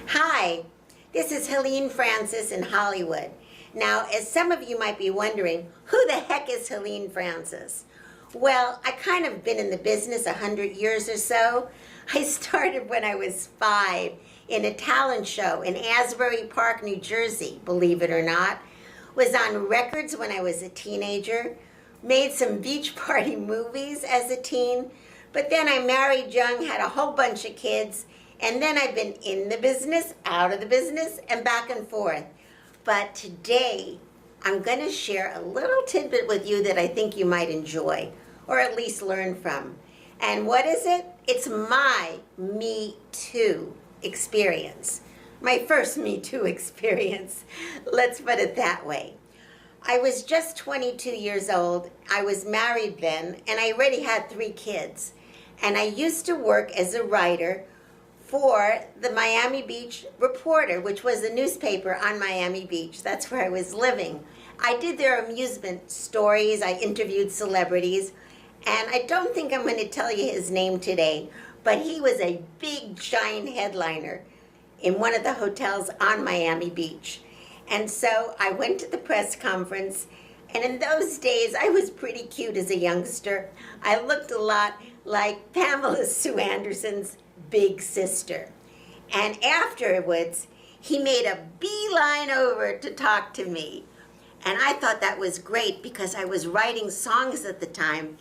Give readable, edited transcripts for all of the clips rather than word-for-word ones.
Hi, this is Helene Francis in Hollywood. Now, as some of you might be wondering, who the heck is Helene Francis? Well, I kind of been in the business 100 years or so. I started when I was 5 in a talent show in Asbury Park, New Jersey, believe it or not. Was on records when I was a teenager, made some beach party movies as a teen, but then I married young, had a whole bunch of kids, and then I've been in the business, out of the business, and back and forth. But today, I'm going to share a little tidbit with you that I think you might enjoy, or at least learn from. And what is it? It's my Me Too experience. My first Me Too experience. Let's put it that way. I was just 22 years old. I was married then, and I already had 3 kids. And I used to work as a writer for the Miami Beach Reporter, which was a newspaper on Miami Beach. That's where I was living. I did their amusement stories. I interviewed celebrities. And I don't think I'm going to tell you his name today, but he was a big, giant headliner in one of the hotels on Miami Beach. And so I went to the press conference, and in those days, I was pretty cute as a youngster. I looked a lot like Pamela Sue Anderson's big sister. And afterwards, he made a beeline over to talk to me. And I thought that was great because I was writing songs at the time.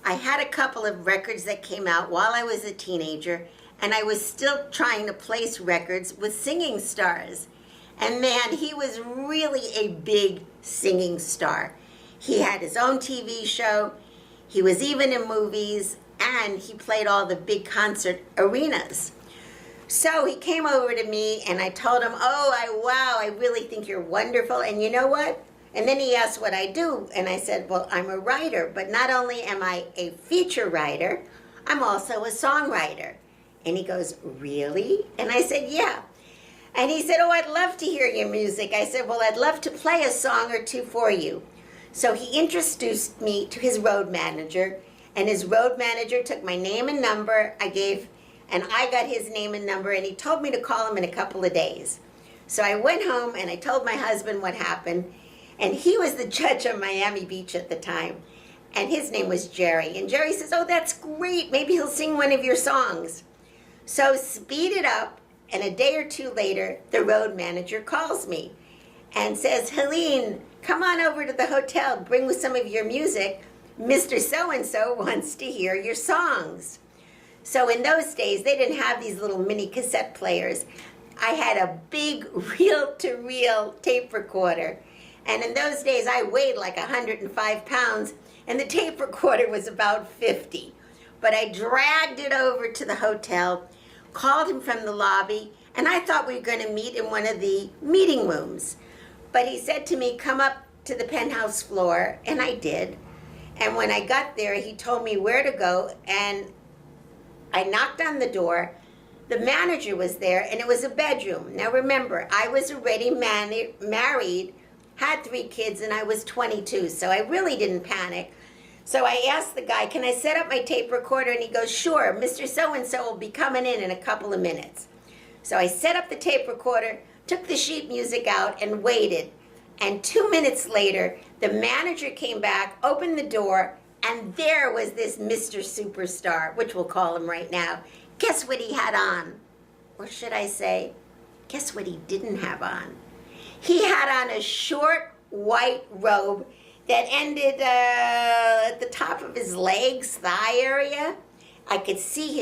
I had a couple of records that came out while I was a teenager, and I was still trying to place records with singing stars. And man, he was really a big singing star. He had his own TV show, he was even in movies, and he played all the big concert arenas. So he came over to me and I told him, wow, I really think you're wonderful. And you know what? And then he asked what I do. And I said, well, I'm a writer, but not only am I a feature writer, I'm also a songwriter. And he goes, really? And I said, yeah. And he said, oh, I'd love to hear your music. I said, well, I'd love to play a song or two for you. So he introduced me to his road manager, and his road manager took my name and number and I got his name and number, and he told me to call him in a couple of days. So I went home and I told my husband what happened, and he was the judge of Miami Beach at the time, and his name was Jerry. And Jerry says, oh, that's great, maybe he'll sing one of your songs. So speed it up, and a day or two later, the road manager calls me and says, Helene, come on over to the hotel, bring with some of your music. Mr. So-and-so wants to hear your songs. So in those days, they didn't have these little mini cassette players. I had a big reel-to-reel tape recorder. And in those days, I weighed like 105 pounds, and the tape recorder was about 50. But I dragged it over to the hotel, called him from the lobby, and I thought we were going to meet in one of the meeting rooms. But he said to me, come up to the penthouse floor, and I did. And when I got there, he told me where to go, and I knocked on the door. The manager was there, and it was a bedroom. Now remember, I was already married, had 3 kids, and I was 22, so I really didn't panic. So I asked the guy, can I set up my tape recorder? And he goes, sure, Mr. So-and-so will be coming in a couple of minutes. So I set up the tape recorder, took the sheet music out, and waited. And 2 minutes later, the manager came back, opened the door, and there was this Mr. Superstar, which we'll call him right now. Guess what he had on? Or should I say, guess what he didn't have on? He had on a short white robe that ended at the top of his legs, thigh area. I could see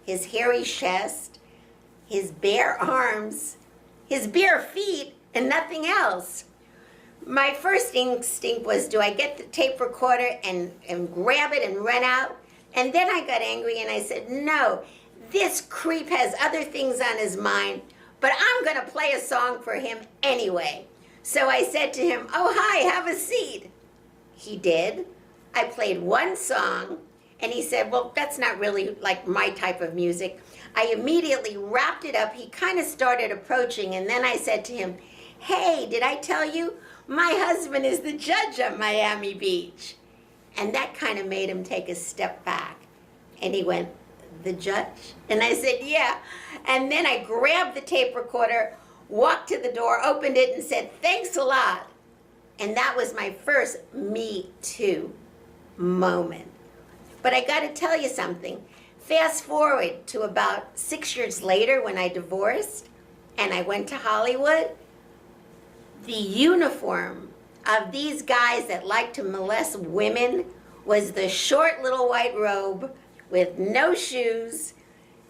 his hairy chest, his bare arms, his bare feet, and nothing else. My first instinct was, do I get the tape recorder and grab it and run out? And then I got angry and I said, no, this creep has other things on his mind, but I'm going to play a song for him anyway. So I said to him, oh, hi, have a seat. He did. I played one song, and he said, well, that's not really like my type of music. I immediately wrapped it up. He kind of started approaching, and then I said to him, hey, did I tell you? My husband is the judge of Miami Beach. And that kind of made him take a step back. And he went, the judge? And I said, yeah. And then I grabbed the tape recorder, walked to the door, opened it, and said, thanks a lot. And that was my first Me Too moment. But I got to tell you something. Fast forward to about 6 years later when I divorced and I went to Hollywood, the uniform of these guys that like to molest women was the short little white robe with no shoes,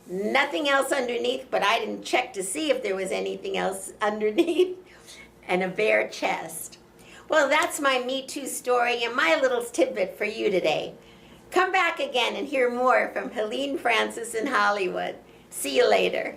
nothing else underneath, but I didn't check to see if there was anything else underneath, and a bare chest. Well, that's my Me Too story and my little tidbit for you today. Come back again and hear more from Helene Francis in Hollywood. See you later.